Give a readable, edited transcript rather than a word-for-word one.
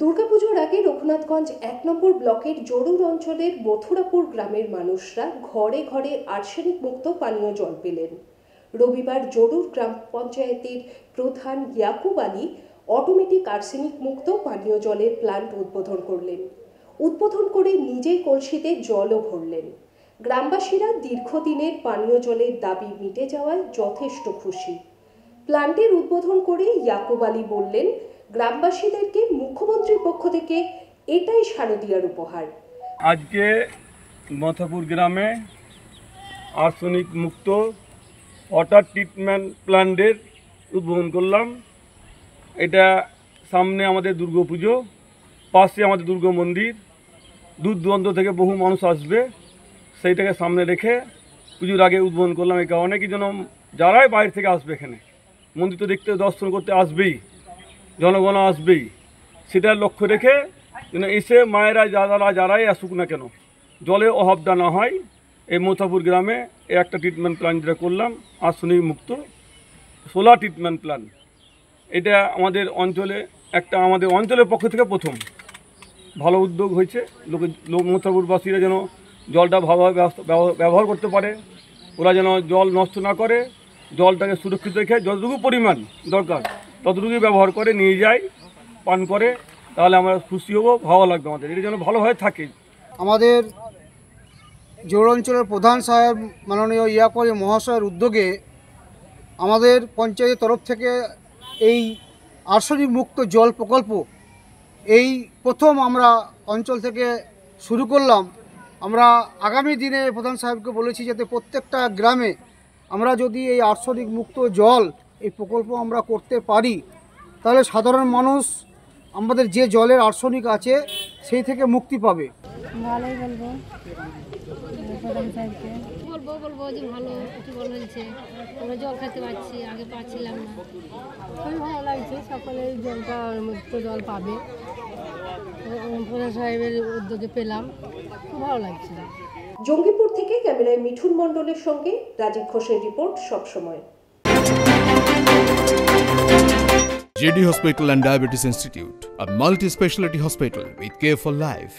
দুর্গাপুজোর আগে রঘুনাথগঞ্জ ১ নম্বর ব্লকের জরুর অঞ্চলের মথুরাপুর গ্রামের মানুষরা ঘরে ঘরে আর্সেনিক মুক্ত পানীয় জল পেলেন। রবিবার জরুর গ্রাম পঞ্চায়েতের প্রধান ইয়াকুব আলী অটোমেটিক আর্সেনিক মুক্ত পানীয় জলের প্ল্যান্ট উদ্বোধন করলেন। উদ্বোধন করে নিজেই কলসিতে জলও ভরলেন। গ্রামবাসীরা দীর্ঘদিনের পানীয় জলের দাবি মিটে যাওয়ায় যথেষ্ট খুশি। প্ল্যান্টের উদ্বোধন করে ইয়াকুব আলী বললেন, গ্রামবাসীদেরকে মুখ্যমন্ত্রীর পক্ষ থেকে এটাই শারদীয়ার উপহার। আজকে মথুরাপুর গ্রামে আর্সেনিক মুক্ত ওয়াটার ট্রিটমেন্ট প্ল্যান্টের উদ্বোধন করলাম। এটা সামনে আমাদের দুর্গাপুজো, পাশে আমাদের দুর্গা মন্দির, দূর দূরান্ত থেকে বহু মানুষ আসবে, সেইটাকে সামনে রেখে পুজোর আগে উদ্বোধন করলাম। এই কারণে কি যেন যারাই বাইরে থেকে আসবে, এখানে মন্দির তো দেখতে দর্শন করতে আসবেই, জনগণ আসবেই, সেটার লক্ষ্য রেখে যেন এসে মায়েরা যারাই আসুক না কেন জলের অভাবটা না হয়। এই মথুরাপুর গ্রামে একটা ট্রিটমেন্ট প্ল্যান্ট যেটা করলাম, আর্সেনিক মুক্ত সোলার ট্রিটমেন্ট প্ল্যান্ট, এটা আমাদের অঞ্চলের পক্ষ থেকে প্রথম ভালো উদ্যোগ হয়েছে। মথুরাপুরবাসীরা যেন জলটা ভালোভাবে ব্যবহার করতে পারে, ওরা যেন জল নষ্ট না করে, জলটাকে সুরক্ষিত রেখে যতটুকু পরিমাণ দরকার ততটুকুই ব্যবহার করে নিয়ে যায়, পান করে, তাহলে আমরা খুশি হব, ভালো লাগবে আমাদের, এটা যেন ভালোভাবে থাকে। আমাদের জোর অঞ্চলের প্রধান সাহেব মাননীয় ইয়াকুব আলী মহাশয়ের উদ্যোগে আমাদের পঞ্চায়েতের তরফ থেকে এই আর্সেনিক মুক্ত জল প্রকল্প এই প্রথম আমরা অঞ্চল থেকে শুরু করলাম। আমরা আগামী দিনে প্রধান সাহেবকে বলেছি যাতে প্রত্যেকটা গ্রামে আমরা যদি এই আর্সেনিক মুক্ত জল এই প্রকল্প আমরা করতে পারি, তাহলে সাধারণ মানুষ আমাদের যে জলের আর্সেনিক আছে সেই থেকে মুক্তি পাবে। ভালোই বলবো প্রধান সাহেবকে, বলবো যে ভালো টিউবওয়েল হয়েছে, আমরা জল খেতে পারছি, আগে পাচ্ছিলাম না। খুবই ভালো লাগছে, সকলে জলটা মুক্ত জল পাবে, প্রধান সাহেবের উদ্যোগে পেলাম, খুব ভালো লাগছে। জঙ্গিপুর থেকে ক্যামেরায় মিঠুন মণ্ডলের সঙ্গে রাজীব ঘোষের রিপোর্ট সবসময়। JD Hospital and Diabetes Institute, a multi-specialty hospital with care for life.